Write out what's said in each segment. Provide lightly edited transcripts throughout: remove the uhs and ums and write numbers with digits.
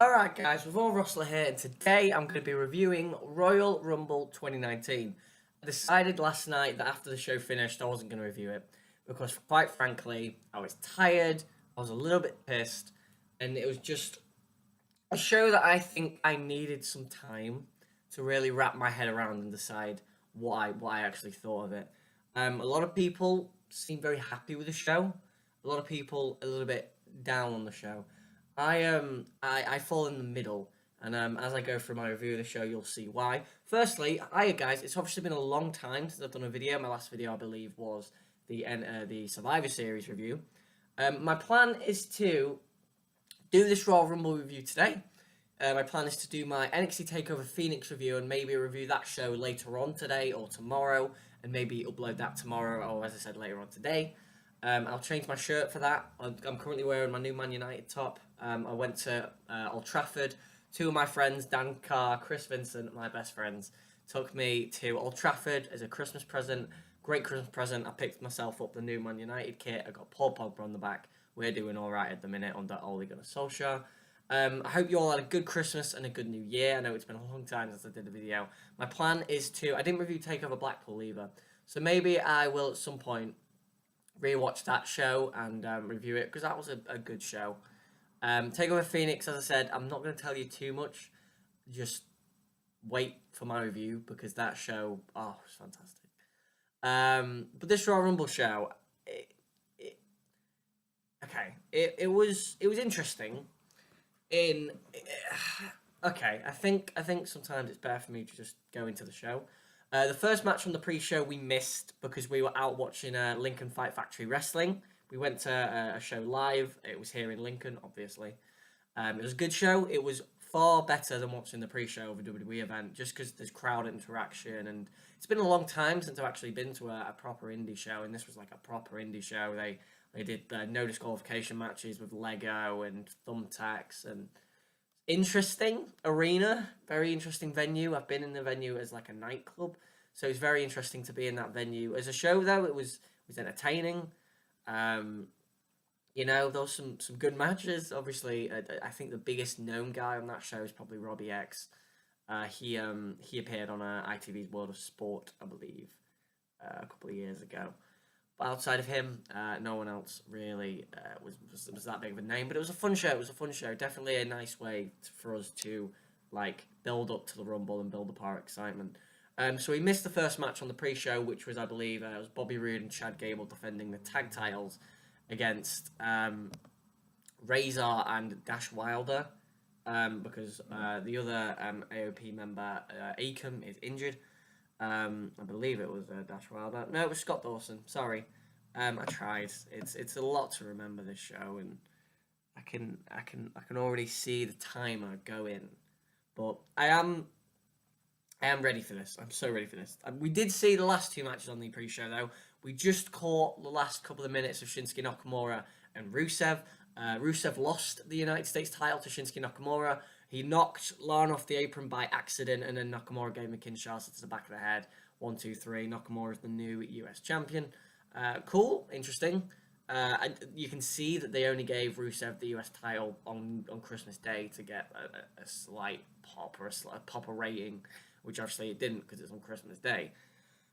Alright guys, with all Rustler here, and today I'm going to be reviewing Royal Rumble 2019. I decided last night that after the show finished I wasn't going to review it, because quite frankly, I was tired, I was a little bit pissed, and it was just a show that I think I needed some time to really wrap my head around and decide what I actually thought of it. A lot of people seem very happy with the show, a lot of people a little bit down on the show. I fall in the middle, and as I go through my review of the show, you'll see why. Firstly, hiya guys. It's obviously been a long time since I've done a video. My last video, I believe, was the Survivor Series review. My plan is to do this Royal Rumble review today. My plan is to do my NXT Takeover Phoenix review and maybe review that show later on today or tomorrow, and maybe upload that tomorrow or, as I said, later on today. I'll change my shirt for that. I'm currently wearing my new Man United top. I went to Old Trafford. Two of my friends, Dan Carr, Chris Vincent, my best friends, took me to Old Trafford as a Christmas present. Great Christmas present. I picked myself up the new Man United kit. I got Paul Pogba on the back. We're doing all right at the minute under Ole Gunnar Solskjaer. I hope you all had a good Christmas and a good New Year. I know it's been a long time since I did a video. My plan is to... I didn't review Takeover Blackpool either. So maybe I will at some point rewatch that show and review it, because that was a good show. Takeover Phoenix, as I said, I'm not going to tell you too much. Just wait for my review, because that show, oh, it's fantastic. But this Royal Rumble show, it was interesting. Okay, I think sometimes it's better for me to just go into the show. The first match from the pre-show we missed because we were out watching Lincoln Fight Factory Wrestling. We went to a show live. It was here in Lincoln, obviously. It was a good show. It was far better than watching the pre-show of a WWE event, just because there's crowd interaction, and it's been a long time since I've actually been to a proper indie show, and this was like a proper indie show. They did no disqualification matches with Lego and thumbtacks, and interesting arena, very interesting venue. I've been in the venue as like a nightclub, so it's very interesting to be in that venue. As a show, though, it was entertaining. There was some good matches. Obviously, I think the biggest known guy on that show is probably Robbie X. He appeared on ITV's World of Sport, I believe, a couple of years ago. But outside of him, no one else really was that big of a name. But it was a fun show. It was a fun show. Definitely a nice way for us to build up to the Rumble and build up our excitement. So we missed the first match on the pre-show, which was, I believe, it was Bobby Roode and Chad Gable defending the tag titles against Razor and Dash Wilder, because the other AOP member, Akam, is injured. I believe it was Dash Wilder. No, it was Scott Dawson. Sorry, I tried. It's a lot to remember this show, and I can already see the timer go in. But I am ready for this. I'm so ready for this. We did see the last two matches on the pre-show, though. We just caught the last couple of minutes of Shinsuke Nakamura and Rusev. Rusev lost the United States title to Shinsuke Nakamura. He knocked Lana off the apron by accident, and then Nakamura gave him a Kinshasa to the back of the head. 1, 2, 3. Nakamura is the new US champion. Cool, interesting. You can see that they only gave Rusev the US title on Christmas Day to get a slight pop or a proper rating, which obviously it didn't because it's on Christmas Day.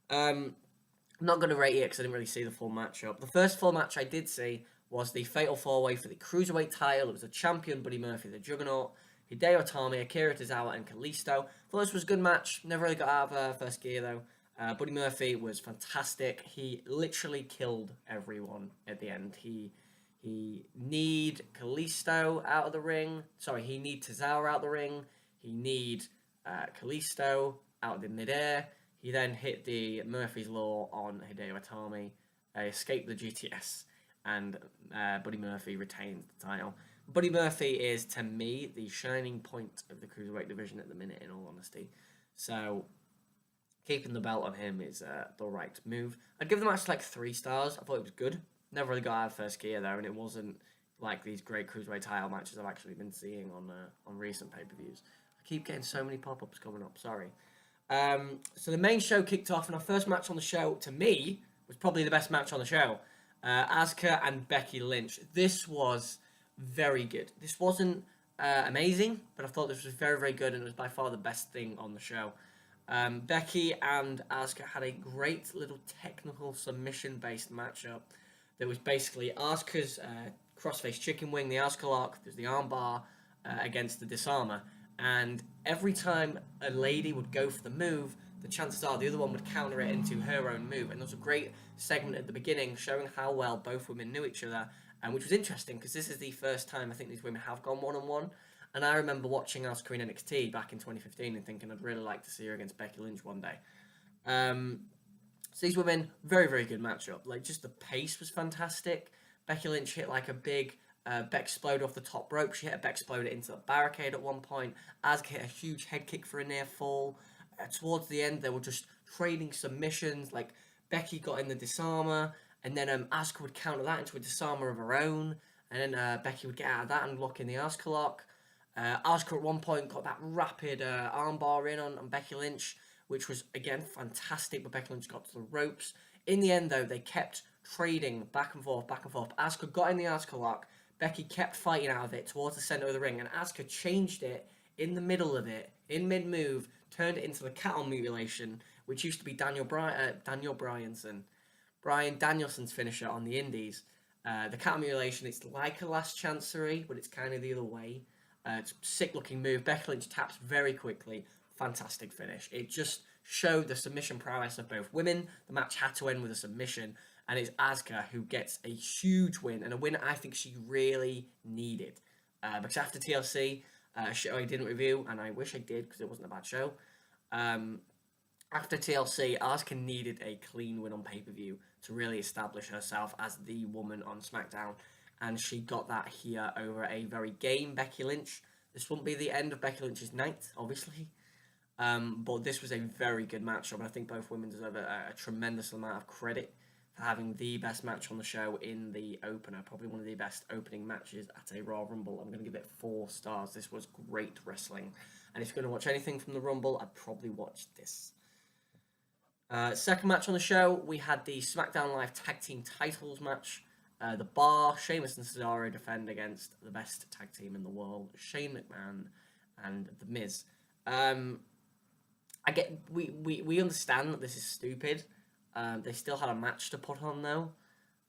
I'm not going to rate it because I didn't really see the full matchup. The first full match I did see was the Fatal 4-Way for the Cruiserweight title. It was the champion, Buddy Murphy, the Juggernaut, Hideo Itami, Akira Tozawa, and Kalisto. Thought this was a good match. Never really got out of first gear, though. Buddy Murphy was fantastic. He literally killed everyone at the end. He need Kalisto out of the ring. Sorry, he need Tozawa out of the ring. He need Kalisto out of the midair. He then hit the Murphy's Law on Hideo Itami, escaped the GTS, and Buddy Murphy retains the title. Buddy Murphy is, to me, the shining point of the Cruiserweight division at the minute, in all honesty. So keeping the belt on him is the right move. I'd give the match 3 stars. I thought it was good. Never really got out of first gear there, and it wasn't like these great Cruiserweight title matches I've actually been seeing on recent pay-per-views. I keep getting so many pop-ups coming up, sorry. So the main show kicked off, and our first match on the show, to me, was probably the best match on the show. Asuka and Becky Lynch. This was very good. This wasn't amazing, but I thought this was very, very good, and it was by far the best thing on the show. Becky and Asuka had a great little technical submission-based matchup that was basically Asuka's crossface chicken wing, the Asuka lock, there's the armbar against the disarmer, and every time a lady would go for the move, the chances are the other one would counter it into her own move. And there was a great segment at the beginning showing how well both women knew each other, and which was interesting because this is the first time I think these women have gone one-on-one. And I remember watching Asuka in NXT back in 2015 and thinking I'd really like to see her against Becky Lynch one day. So these women, very, very good matchup. Like, just the pace was fantastic. Becky Lynch hit like a big Beck Exploder off the top rope. She hit a Beck Exploder into the barricade at one point. Asuka hit a huge head kick for a near fall. Towards the end, they were just trading submissions. Like, Becky got in the disarmer, and then Asuka would counter that into a disarmer of her own. And then Becky would get out of that and lock in the Asuka lock. Asuka at one point got that rapid armbar in on Becky Lynch, which was, again, fantastic, but Becky Lynch got to the ropes. In the end, though, they kept trading back and forth, back and forth. Asuka got in the Asuka lock. Becky kept fighting out of it towards the center of the ring, and Asuka changed it in the middle of it, in mid-move, turned it into the cattle mutilation, which used to be Bryan Danielson's finisher on the Indies. The cattle mutilation, it's like a last chancery, but it's kind of the other way. It's a sick-looking move. Becky Lynch taps very quickly. Fantastic finish. It just showed the submission prowess of both women. The match had to end with a submission, and it's Asuka who gets a huge win, and a win I think she really needed. Because after TLC, a show I didn't review, and I wish I did because it wasn't a bad show. After TLC, Asuka needed a clean win on pay-per-view to really establish herself as the woman on SmackDown, and she got that here over a very game Becky Lynch. This wouldn't be the end of Becky Lynch's night, obviously, but this was a very good matchup, and I think both women deserve a tremendous amount of credit for having the best match on the show in the opener, probably one of the best opening matches at a Royal Rumble. I'm going to give it 4 stars. This was great wrestling, and if you're going to watch anything from the Rumble, I'd probably watch this. Second match on the show, we had the SmackDown Live Tag Team Titles match. The Bar, Sheamus and Cesaro defend against the best tag team in the world, Shane McMahon and The Miz. We understand that this is stupid. They still had a match to put on though,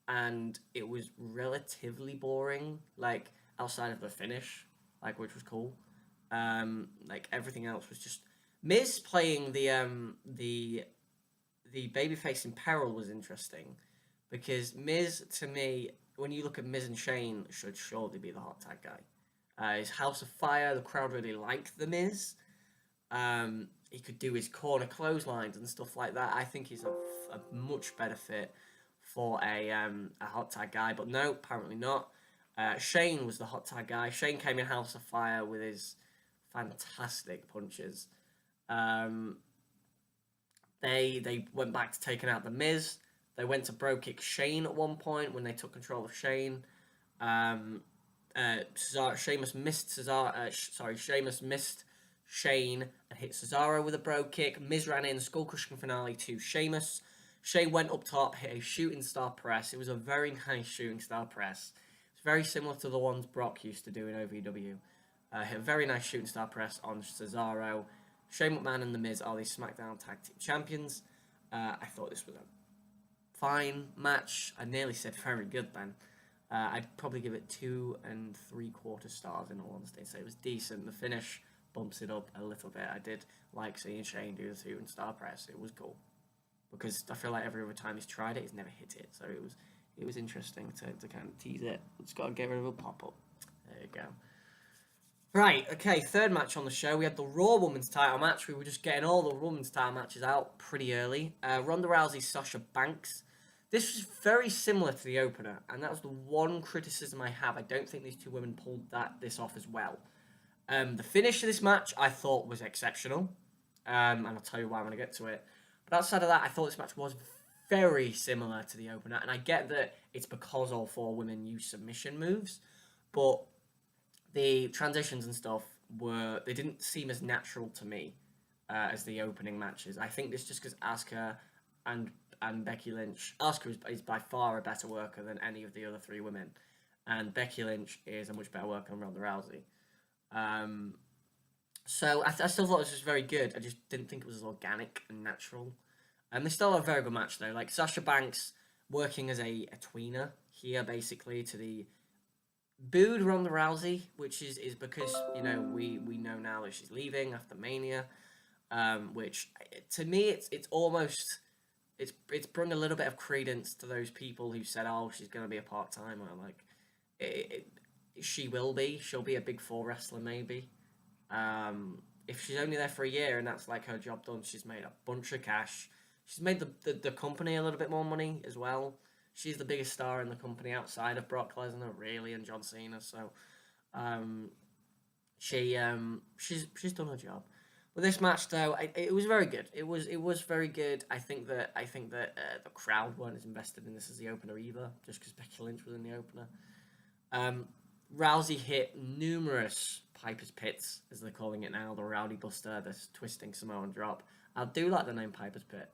and it was relatively boring. Like, outside of the finish, like, which was cool. Like, everything else was just Miz playing the babyface in peril was interesting, because Miz, to me, when you look at Miz and Shane, should surely be the hot tag guy. His House of Fire, the crowd really liked the Miz. He could do his corner clotheslines and stuff like that. I think he's a much better fit for a hot tag guy, but no, apparently not. Shane was the hot tag guy. Shane came in House of Fire with his fantastic punches. They went back to taking out the Miz. They went to bro kick Shane at one point when they took control of Shane. Sheamus missed Shane and hit Cesaro with a bro kick. Miz ran in, skull crushing finale to Sheamus. Shane went up top, hit a shooting star press. It was a very nice shooting star press. It's very similar to the ones Brock used to do in OVW. Hit a very nice shooting star press on Cesaro. Shane McMahon and The Miz are the SmackDown Tag Team Champions. I thought this was a fine match. I nearly said very good then. I'd probably give it 2 3/4 stars in all honesty. So it was decent. The finish bumps it up a little bit. I did like seeing Shane do the shooting star press. It was cool, because I feel like every other time he's tried it, he's never hit it. So it was interesting to kind of tease it. It's got to get rid of a pop-up. There you go. Right, okay, third match on the show. We had the Raw Women's title match. We were just getting all the women's title matches out pretty early. Ronda Rousey, Sasha Banks. This was very similar to the opener, and that was the one criticism I have. I don't think these two women pulled this off as well. The finish of this match I thought was exceptional, and I'll tell you why when I get to it. But outside of that, I thought this match was very similar to the opener, and I get that it's because all 4 women use submission moves, but the transitions and stuff they didn't seem as natural to me as the opening matches. I think this just because Asuka and Becky Lynch. Asuka is by far a better worker than any of the other 3 women, and Becky Lynch is a much better worker than Ronda Rousey. Um, so I still thought this was very good. I just didn't think it was as organic and natural. And they still had a very good match though. Like Sasha Banks working as a tweener here, basically to the booed Ronda Rousey, which is because we know now that she's leaving after Mania, which to me it's almost it's brought a little bit of credence to those people who said, oh, she's gonna be a part timer. Like it, she will be. She'll be a big four wrestler maybe. If she's only there for a year and that's like her job done, she's made a bunch of cash. She's made the company a little bit more money as well. She's the biggest star in the company outside of Brock Lesnar, really, and John Cena. So, um, she's done her job. With this match though, it was very good. It was very good. I think that the crowd weren't as invested in this as the opener either, just because Becky Lynch was in the opener. Um, Rousey hit numerous Piper's Pits, as they're calling it now, the Rowdy Buster, the twisting Samoan drop. I do like the name Piper's Pit.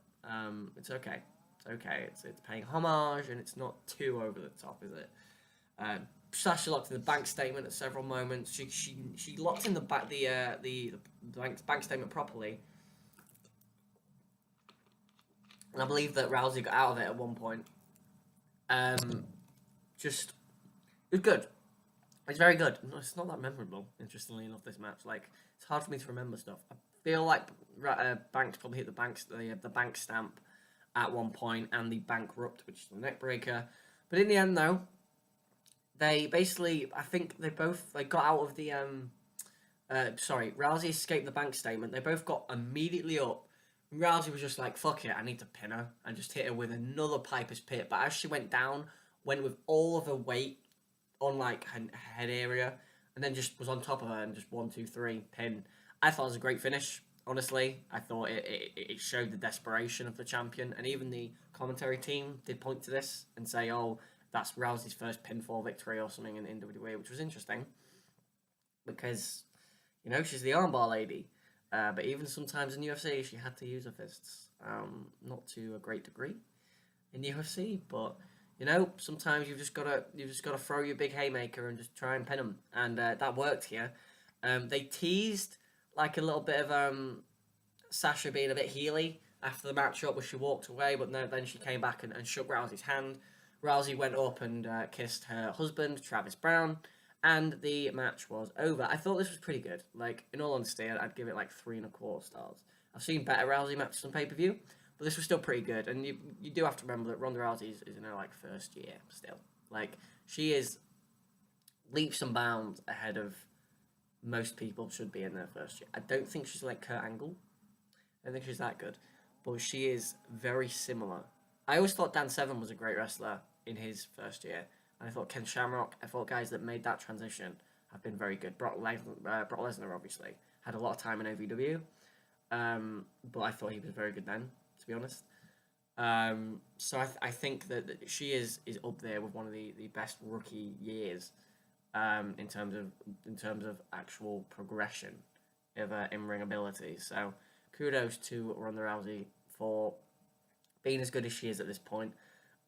It's okay. It's okay. It's paying homage and it's not too over the top, is it? Sasha locked in the bank statement at several moments. She locked in the bank statement properly, and I believe that Rousey got out of it at one point. Just it was good. It's very good. No, it's not that memorable, interestingly enough. This match, like, it's hard for me to remember stuff. I feel like Banks probably hit the bank stamp at one point and the bankrupt, which is the neck breaker. But in the end, though, they basically, I think they got out of the Rousey escaped the bank statement. They both got immediately up. Rousey was just like, fuck it, I need to pin her, and just hit her with another Piper's Pit. But as she went down, went with all of her weight on like her head area, and then just was on top of her and just 1, 2, 3 pin. I thought it was a great finish. Honestly, I thought it showed the desperation of the champion, and even the commentary team did point to this and say, "Oh, that's Rousey's first pinfall victory or something in WWE," which was interesting because she's the armbar lady. But even sometimes in UFC, she had to use her fists. Not to a great degree in UFC, but sometimes you've just gotta throw your big haymaker and just try and pin them, and that worked here. They teased like a little bit of Sasha being a bit heely after the matchup, where she walked away, but no, then she came back and shook Rousey's hand. Rousey went up and kissed her husband, Travis Brown, and the match was over. I thought this was pretty good. Like, in all honesty, I'd give it like 3.25 stars. I've seen better Rousey matches on pay-per-view, but this was still pretty good. And you do have to remember that Ronda Rousey is in her like first year still. Like, she is leaps and bounds ahead of most people should be in their first year. I don't think she's like Kurt Angle. I don't think she's that good, but she is very similar. I always thought Dan Severn was a great wrestler in his first year. And I thought Ken Shamrock, I thought guys that made that transition have been very good. Brock Lesnar, obviously, had a lot of time in OVW, but I thought he was very good then, to be honest. So I think that she is up there with one of the best rookie years in terms of actual progression of in-ring ability. So kudos to Ronda Rousey for being as good as she is at this point.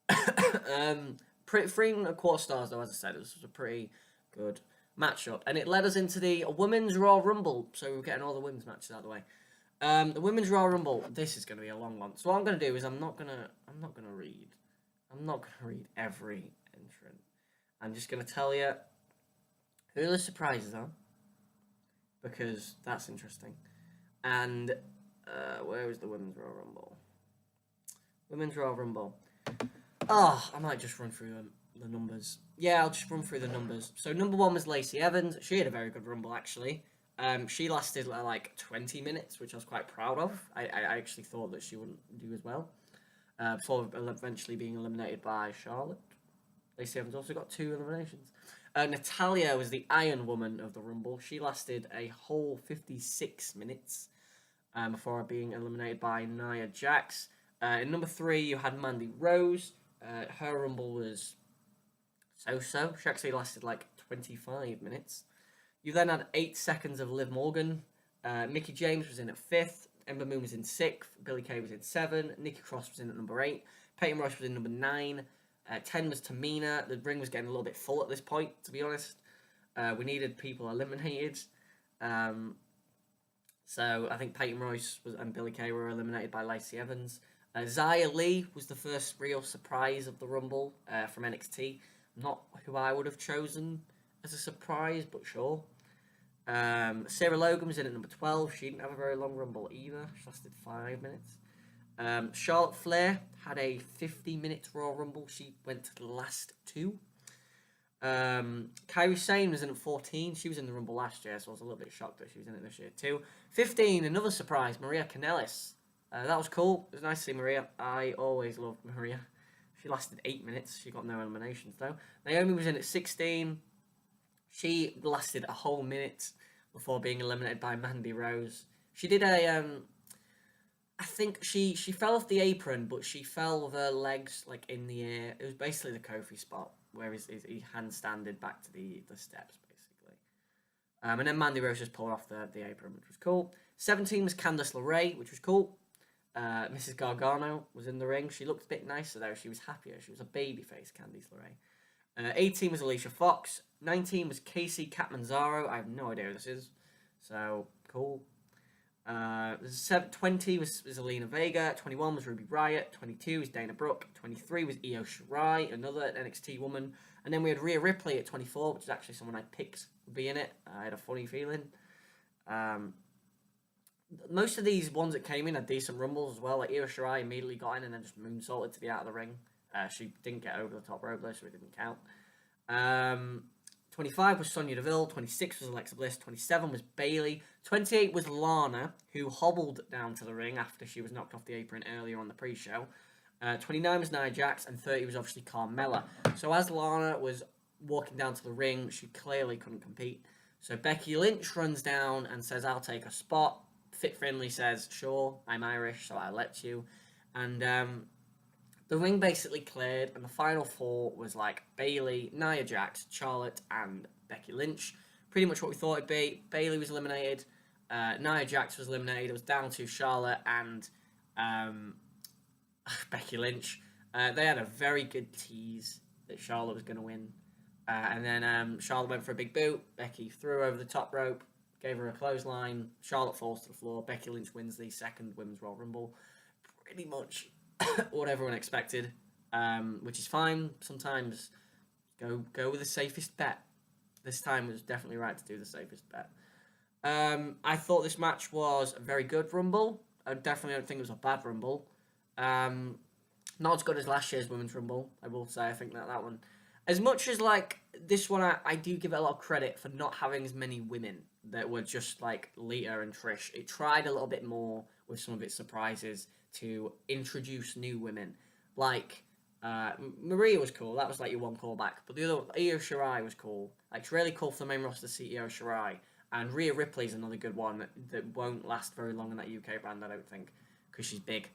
3.25 stars though, as I said, it was a pretty good matchup, and it led us into the Women's Royal Rumble. So we're getting all the women's matches out of the way. The Women's Royal Rumble. This is going to be a long one. So what I'm going to do is I'm not gonna read every entrant. I'm just going to tell you who the surprises are, because that's interesting. And where is the Women's Royal Rumble? Women's Royal Rumble. Oh, I might just run through the numbers. Yeah, I'll just run through the numbers. So number 1 was Lacey Evans. She had a very good Rumble, actually. She lasted like 20 minutes, which I was quite proud of. I actually thought that she wouldn't do as well. Before eventually being eliminated by Charlotte. Lacey Evans also got 2 eliminations. Natalya was the Iron Woman of the Rumble. She lasted a whole 56 minutes before being eliminated by Nia Jax. In number 3, you had Mandy Rose. Her Rumble was so-so. She actually lasted like 25 minutes. You then had 8 seconds of Liv Morgan. Mickie James was in at 5th. Ember Moon was in 6th. Billie Kay was in 7. Nikki Cross was in at number 8. Peyton Royce was in number 9. 10 was Tamina. The ring was getting a little bit full at this point, to be honest. We needed people eliminated. So I think Peyton Royce and Billie Kay were eliminated by Lacey Evans. Xia Li was the first real surprise of the Rumble from NXT. Not who I would have chosen as a surprise, but sure. Sarah Logan was in at number 12. She didn't have a very long Rumble either. She lasted 5 minutes. Charlotte Flair had a 50-minute Royal Rumble. She went to the last 2. Kairi Sane was in at 14. She was in the Rumble last year, so I was a little bit shocked that she was in it this year too. 15, another surprise, Maria Kanellis. That was cool. It was nice to see Maria. I always loved Maria. She lasted 8 minutes. She got no eliminations though. Naomi was in at 16. She lasted a whole minute before being eliminated by Mandy Rose. She did a I think she fell off the apron, but she fell with her legs like in the air. It was basically the Kofi spot where he handstanded back to the steps basically. And then Mandy Rose just pulled off the apron, which was cool. 17 was Candice LeRae, which was cool. Mrs. Gargano was in the ring. She looked a bit nicer though. She was happier. She was a babyface, Candice LeRae. 18 was Alicia Fox. 19 was Casey Catanzaro. I have no idea who this is. So, cool. 20 was Zelina Vega. 21 was Ruby Riott. 22 was Dana Brooke. 23 was Io Shirai, another NXT woman. And then we had Rhea Ripley at 24, which is actually someone I picked would be in it. I had a funny feeling. Most of these ones that came in had decent rumbles as well. Like Io Shirai immediately got in and then just moonsaulted to the out of the ring. She didn't get over the top rope though, so it didn't count. 25 was Sonya Deville. 26 was Alexa Bliss. 27 was Bayley. 28 was Lana, who hobbled down to the ring after she was knocked off the apron earlier on the pre-show. 29 was Nia Jax, and 30 was obviously Carmella. So as Lana was walking down to the ring, she clearly couldn't compete. So Becky Lynch runs down and says, "I'll take a spot." Fit Finlay says, "Sure, I'm Irish, so I'll let you." And the ring basically cleared, and the final 4 was like Bayley, Nia Jax, Charlotte, and Becky Lynch. Pretty much what we thought it'd be. Bayley was eliminated. Nia Jax was eliminated. It was down to Charlotte and Becky Lynch. They had a very good tease that Charlotte was going to win. And then Charlotte went for a big boot. Becky threw her over the top rope, gave her a clothesline. Charlotte falls to the floor. Becky Lynch wins the second Women's Royal Rumble. Pretty much what everyone expected, which is fine. Sometimes go with the safest bet. This time it was definitely right to do the safest bet. I thought this match was a very good Rumble. I definitely don't think it was a bad Rumble. Not as good as last year's Women's Rumble, I will say. I think that one, as much as like this one, I do give it a lot of credit for not having as many women that were just like Lita and Trish. It tried a little bit more with some of its surprises to introduce new women. Like, Maria was cool. That was like your one callback. But the other, Io Shirai was cool. Like, it's really cool for the main roster to see Io Shirai. And Rhea Ripley's another good one that won't last very long in that UK brand, I don't think. Because she's big.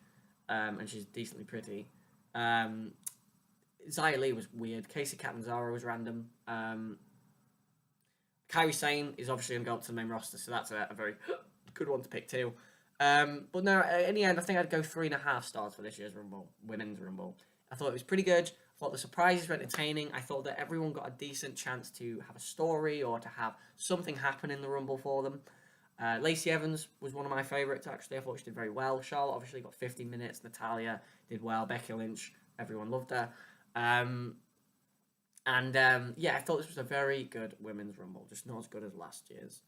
And she's decently pretty. Xia Li was weird. Casey Catanzaro was random. Kairi Sane is obviously going to go up to the main roster, so that's a very good one to pick too. But no, in the end, I think I'd go 3.5 stars for this year's Rumble, Women's Rumble. I thought it was pretty good. I thought the surprises were entertaining. I thought that everyone got a decent chance to have a story or to have something happen in the Rumble for them. Lacey Evans was one of my favourites, actually. I thought she did very well. Charlotte obviously got 50 minutes. Natalia did well. Becky Lynch, everyone loved her. Yeah, I thought this was a very good Women's Rumble, just not as good as last year's.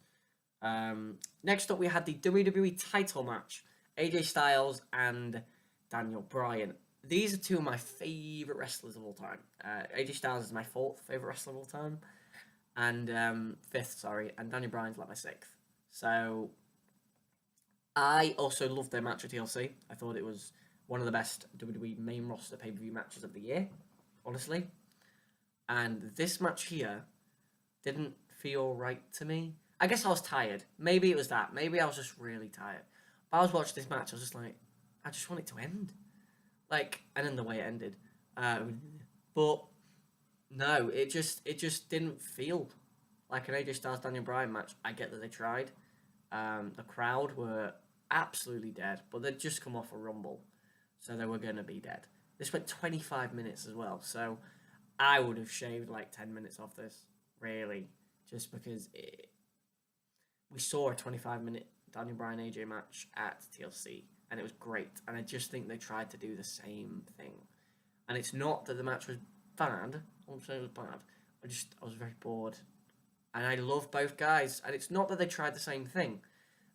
Next up, we had the WWE title match. AJ Styles and Daniel Bryan. These are two of my favourite wrestlers of all time. AJ Styles is my 4th favourite wrestler of all time. And 5th, sorry. And Daniel Bryan's like my 6th. So, I also loved their match at TLC. I thought it was one of the best WWE main roster pay-per-view matches of the year, honestly. And this match here didn't feel right to me. I guess I was tired. Maybe it was that. Maybe I was just really tired. But I was watching this match, I was just like, I just want it to end. Like, and then the way it ended. But no, it just didn't feel like an AJ Styles Daniel Bryan match. I get that they tried. The crowd were absolutely dead, but they'd just come off a Rumble, so they were going to be dead. This went 25 minutes as well, so I would have shaved like 10 minutes off this, really, just because we saw a 25-minute Daniel Bryan AJ match at TLC, and it was great. And I just think they tried to do the same thing. And it's not that the match was bad. I won't say it was bad. I was very bored. And I love both guys. And it's not that they tried the same thing.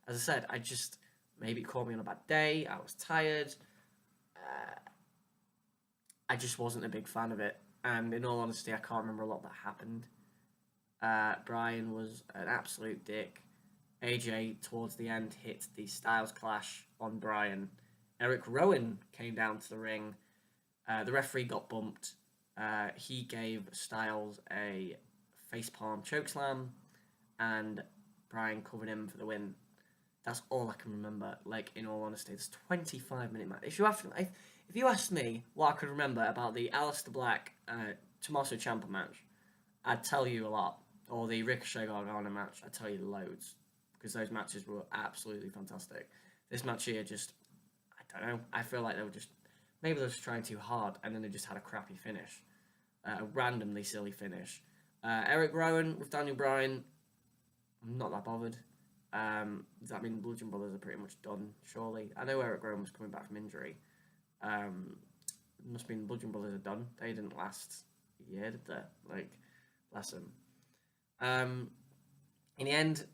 As I said, maybe it caught me on a bad day. I was tired. I just wasn't a big fan of it. And in all honesty, I can't remember a lot that happened. Bryan was an absolute dick. AJ, towards the end, hit the Styles Clash on Bryan. Eric Rowan came down to the ring. The referee got bumped. He gave Styles a facepalm chokeslam, and Bryan covered him for the win. That's all I can remember. Like, in all honesty, it's 25-minute match. If you asked me what I could remember about the Aleister Black Tommaso Ciampa match, I'd tell you a lot. Or the Ricochet Gargano match, I'd tell you loads. Because those matches were absolutely fantastic. This match here I don't know. I feel like maybe they were just trying too hard, and then they just had a crappy finish. A randomly silly finish. Eric Rowan with Daniel Bryan, I'm not that bothered. Does that mean the Bludgeon Brothers are pretty much done, surely? I know Eric Rowan was coming back from injury. Must mean the Bludgeon Brothers are done. They didn't last a year, did they? Like, bless them. In the end,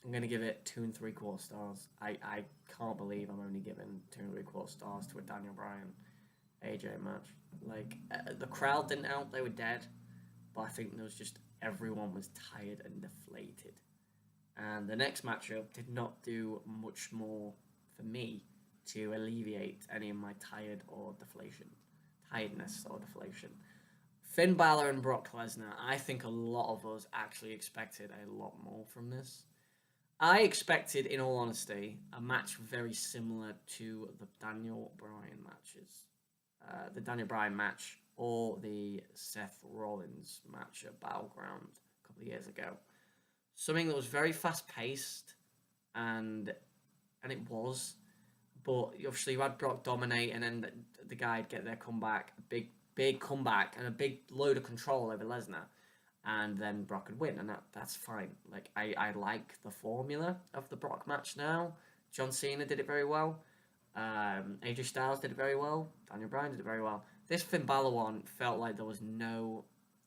I'm going to give it 2 3/4 stars. I can't believe I'm only giving 2 3/4 stars to a Daniel Bryan AJ match. Like, the crowd didn't help, they were dead. But I think there was just, everyone was tired and deflated. And the next matchup did not do much more for me to alleviate any of my tiredness or deflation. Finn Balor and Brock Lesnar, I think a lot of us actually expected a lot more from this. I expected, in all honesty, a match very similar to the Daniel Bryan matches. The Daniel Bryan match or the Seth Rollins match at Battleground a couple of years ago. Something that was very fast-paced, and it was. But obviously you had Brock dominate, and then the guy would get their comeback, a big comeback, and a big load of control over Lesnar. And then Brock would win, and that's fine. Like, I like the formula of the Brock match now. John Cena did it very well. AJ Styles did it very well. Daniel Bryan did it very well. This Finn Balor one felt like there was no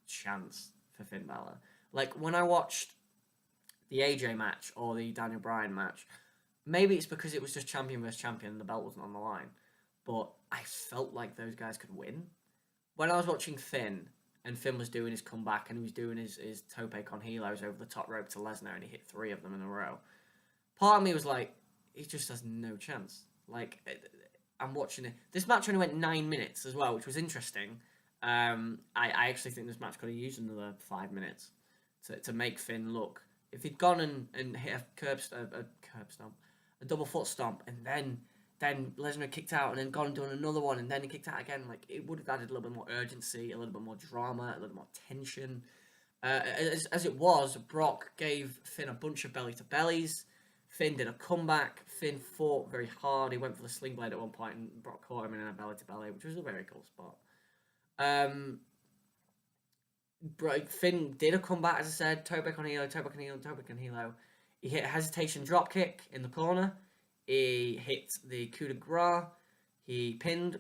chance for Finn Balor. Like, when I watched the AJ match or the Daniel Bryan match, maybe it's because it was just champion versus champion and the belt wasn't on the line, but I felt like those guys could win. When I was watching Finn, and Finn was doing his comeback, and he was doing his tope con hilos over the top rope to Lesnar, and he hit 3 of them in a row, part of me was like, he just has no chance. Like, I'm watching it. This match only went 9 minutes as well, which was interesting. I actually think this match could have used another 5 minutes to make Finn look. If he'd gone and hit a double foot stomp, and then Lesnar kicked out, and then gone and done another one, and then he kicked out again, like, it would have added a little bit more urgency, a little bit more drama, a little bit more tension. As it was, Brock gave Finn a bunch of belly-to-bellies. Finn did a comeback. Finn fought very hard. He went for the sling blade at one point, and Brock caught him in a belly-to-belly, which was a very cool spot. Finn did a comeback, as I said, tope con hilo. He hit a hesitation dropkick in the corner. He hit the coup de grace. He pinned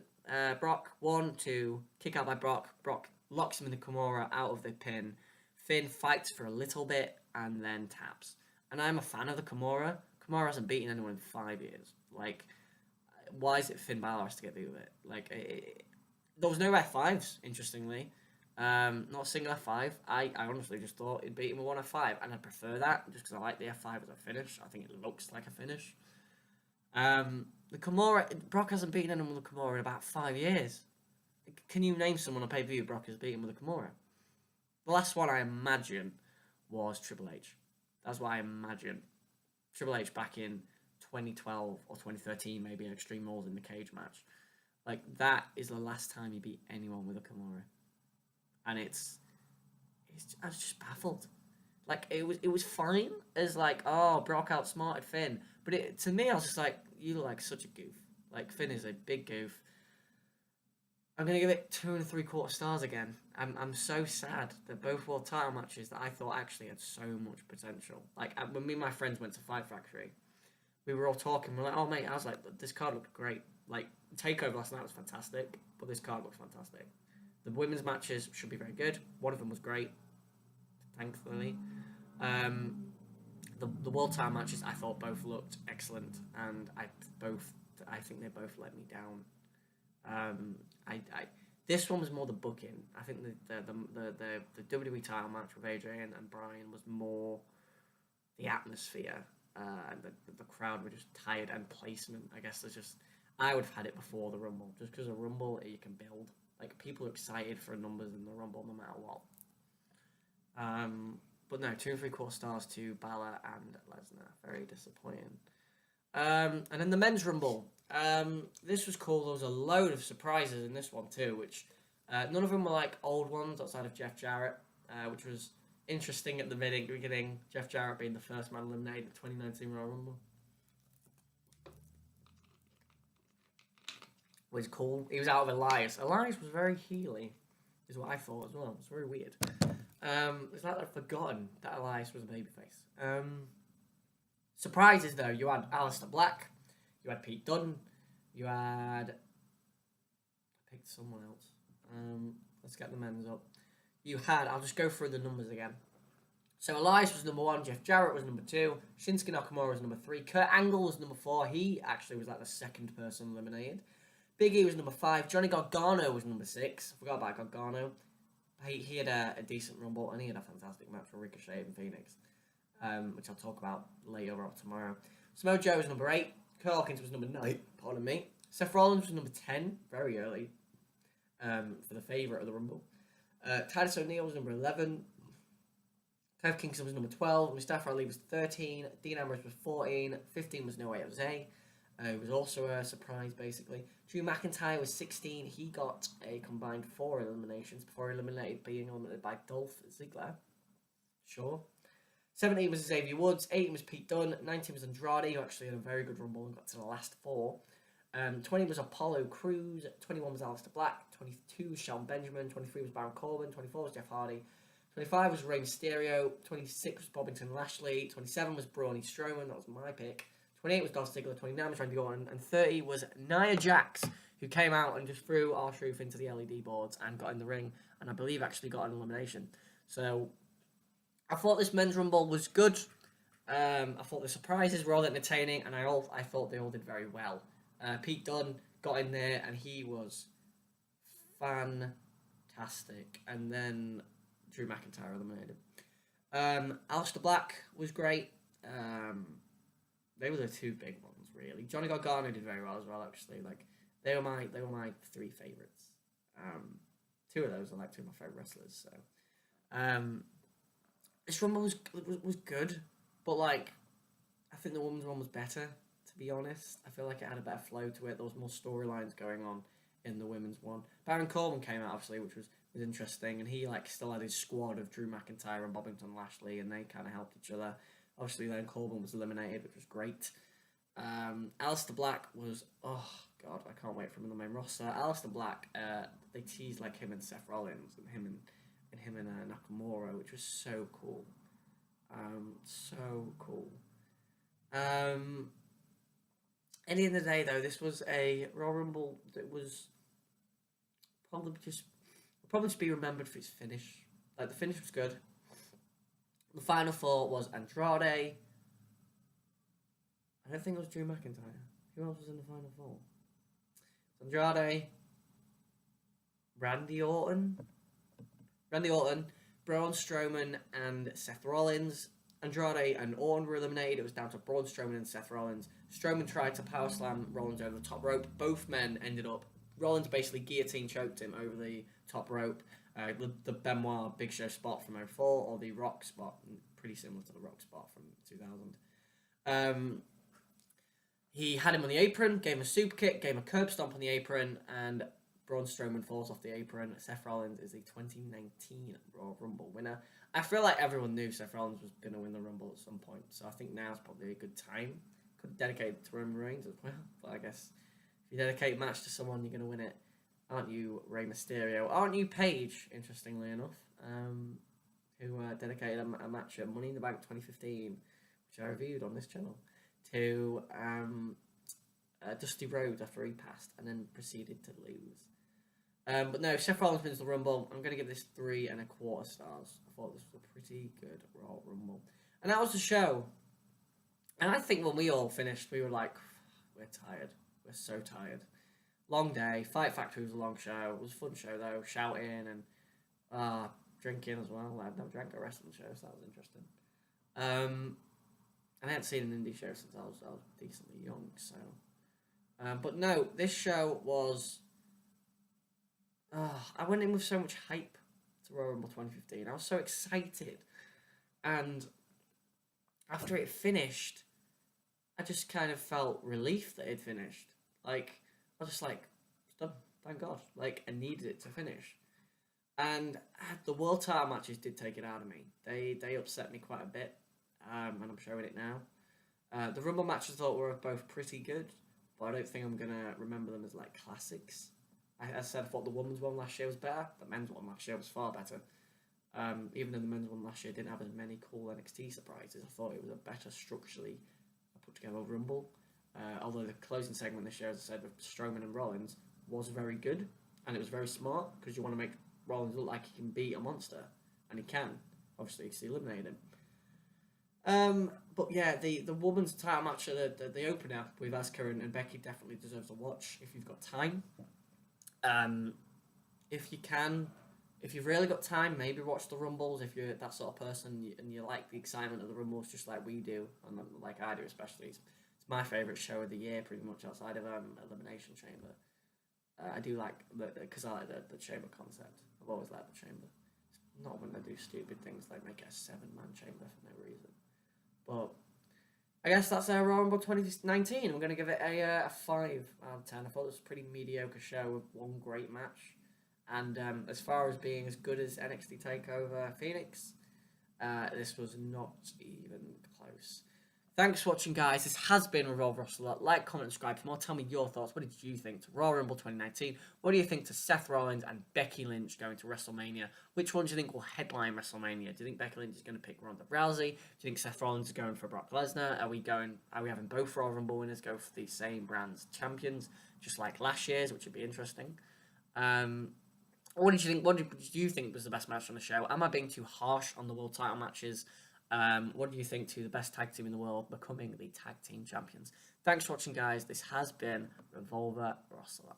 Brock. 1, 2, kick out by Brock. Brock locks him in the Kimura out of the pin. Finn fights for a little bit and then taps. And I'm a fan of the Kimura. Kimura hasn't beaten anyone in 5 years. Like, why is it Finn Balor has to get beat with it? Like, there was no F5s, interestingly. Not a single F5. I honestly just thought he'd beat him with 1 F5, and I prefer that just because I like the F5 as a finish. I think it looks like a finish. The Kimura, Brock hasn't beaten anyone with a Kimura in about 5 years. Can you name someone on pay-per-view Brock has beaten with a Kimura? The last one I imagine was Triple H. That's what I imagine. Triple H back in 2012 or 2013, maybe an Extreme Rules in the cage match. Like, that is the last time he beat anyone with a Kimura. And I was just baffled. Like, it was fine as, like, oh, Brock outsmarted Finn. But to me, I was just like, you look like such a goof. Like, Finn is a big goof. I'm gonna give it 2 and 3/4 stars again. I'm so sad that both world title matches that I thought actually had so much potential. Like when me and my friends went to Fight Factory, we were all talking. We're like, "Oh mate," I was like, "This card looked great. Like Takeover last night was fantastic, but this card looks fantastic. The women's matches should be very good. One of them was great, thankfully. Um, the world title matches I thought both looked excellent, and I think they both let me down. I this one was more the booking. I think the WWE title match with Adrian and Brian was more the atmosphere, and the crowd were just tired, and placement. I guess there's just I would have had it before the Rumble, just because a Rumble you can build. Like people are excited for numbers in the Rumble no matter what. But no, 2 and 3/4 stars to Balor and Lesnar. Very disappointing. And then the men's rumble. This was cool. There was a load of surprises in this one too, which none of them were like old ones outside of Jeff Jarrett, which was interesting at the beginning. Jeff Jarrett being the first man eliminated in the 2019 Royal Rumble. Was cool. He was out of Elias. Elias was very healy, is what I thought as well. It's very weird. It's like I've forgotten that Elias was a babyface. Surprises though, you had Aleister Black, you had Pete Dunne, you had I picked someone else. Let's get the men's up. You had I'll just go through the numbers again. So Elias was number 1, Jeff Jarrett was number 2, Shinsuke Nakamura was number 3, Kurt Angle was number 4. He actually was like the second person eliminated. Big E was number 5, Johnny Gargano was number 6. I forgot about Gargano. He had a decent rumble, and he had a fantastic match for Ricochet and Phoenix, which I'll talk about later or tomorrow. Samoa Joe was number 8. Kurt Hawkins was number 9. Pardon me. Seth Rollins was number 10, very early, for the favourite of the rumble. Titus O'Neil was number 11. Kev Kingston was number 12. Mustafa Ali was 13. Dean Ambrose was 14. 15 was No Way Jose. It was also a surprise, basically. Drew McIntyre was 16. He got a combined 4 eliminations before being eliminated by Dolph Ziggler. Sure. 17 was Xavier Woods. 18 was Pete Dunne. 19 was Andrade, who actually had a very good rumble and got to the last 4. 20 was Apollo Crews. 21 was Aleister Black. 22 was Shelton Benjamin. 23 was Baron Corbin. 24 was Jeff Hardy. 25 was Rey Mysterio. 26 was Bobington Lashley. 27 was Braun Strowman. That was my pick. 28 was Dolph Ziggler, 29 was Randy Orton, and 30 was Nia Jax, who came out and just threw R-Truth into the LED boards and got in the ring, and I believe actually got an elimination. So I thought this men's rumble was good. I thought the surprises were all entertaining, and I thought they all did very well. Pete Dunne got in there, and he was fantastic. And then Drew McIntyre eliminated him. Aleister Black was great. They were the 2 big ones, really. Johnny Gargano did very well as well, actually. Like they were my 3 favorites. 2 of those are like 2 of my favorite wrestlers. So, this rumble was good, but like I think the women's one was better. To be honest, I feel like it had a better flow to it. There was more storylines going on in the women's one. Baron Corbin came out obviously, which was interesting, and he like still had his squad of Drew McIntyre and Bobington Lashley, and they kind of helped each other. Obviously, then Corbin was eliminated, which was great. Aleister Black was, oh god, I can't wait for him in the main roster. Aleister Black, they teased like him and Seth Rollins and him and Nakamura, which was so cool. So cool. At the end of the day, though, this was a Royal Rumble that was probably just be remembered for its finish. Like the finish was good. The final 4 was Andrade. I don't think it was Drew McIntyre. Who else was in the final 4? Andrade, Randy Orton, Braun Strowman, and Seth Rollins. Andrade and Orton were eliminated. It was down to Braun Strowman and Seth Rollins. Strowman tried to power slam Rollins over the top rope. Both men ended up. Rollins basically guillotine choked him over the top rope. The Benoit Big Show spot from 2004, or the Rock spot, pretty similar to the Rock spot from 2000. He had him on the apron, gave him a super kick, gave him a curb stomp on the apron, and Braun Strowman falls off the apron. Seth Rollins is the 2019 Royal Rumble winner. I feel like everyone knew Seth Rollins was going to win the Rumble at some point, so I think now's probably a good time. Could dedicate it to Roman Reigns as well, but I guess if you dedicate a match to someone, you're going to win it. Aren't you Rey Mysterio? Aren't you Paige, interestingly enough, who dedicated a match at Money in the Bank 2015, which I reviewed on this channel, to Dusty Rhodes after he passed and then proceeded to lose. But no, Seth Rollins wins the Rumble. I'm going to give this 3.25 stars. I thought this was a pretty good Royal Rumble. And that was the show. And I think when we all finished, we were like, we're tired. We're so tired. Long day. Fight Factory was a long show. It was a fun show, though. Shouting and drinking as well. I'd never drank a wrestling show, so that was interesting. And I hadn't seen an indie show since I was decently young, so... but no, this show was... I went in with so much hype to Royal Rumble 2015. I was so excited. And after it finished, I just kind of felt relief that it finished. Like, I was just like, it's done. Thank God. Like, I needed it to finish. And the World Title matches did take it out of me. They upset me quite a bit. And I'm showing it now. The Rumble matches I thought were both pretty good, but I don't think I'm going to remember them as, like, classics. I said I thought the women's one last year was better. The men's one last year was far better. Even though the men's one last year didn't have as many cool NXT surprises, I thought it was a better structurally put together Rumble. Although the closing segment this year, as I said, with Strowman and Rollins was very good, and it was very smart because you want to make Rollins look like he can beat a monster, and he can, obviously, because he eliminated him. But yeah, the women's title match at the opener with Asuka and Becky definitely deserves a watch if you've got time. If you can, if you've really got time, maybe watch the Rumbles if you're that sort of person and you like the excitement of the Rumbles just like we do, and like I do especially. It's my favourite show of the year, pretty much, outside of Elimination Chamber. I do like because I like the Chamber concept. I've always liked the Chamber. It's not when they do stupid things like make it a 7-man Chamber for no reason. But I guess that's our Royal Rumble 2019. I'm going to give it a 5 out of 10. I thought it was a pretty mediocre show with one great match. And as far as being as good as NXT TakeOver Phoenix, this was not even close. Thanks for watching, guys. This has been Revolve Wrestler. Like, comment, subscribe for more. Tell me your thoughts. What did you think to Royal Rumble 2019? What do you think to Seth Rollins and Becky Lynch going to WrestleMania? Which one do you think will headline WrestleMania? Do you think Becky Lynch is going to pick Ronda Rousey? Do you think Seth Rollins is going for Brock Lesnar? Are we having both Royal Rumble winners go for the same brand's champions, just like last year's, which would be interesting? What did you think? What did you think was the best match on the show? Am I being too harsh on the world title matches? What do you think to the best tag team in the world becoming the tag team champions? Thanks for watching, guys. This has been Revolver Wrestler.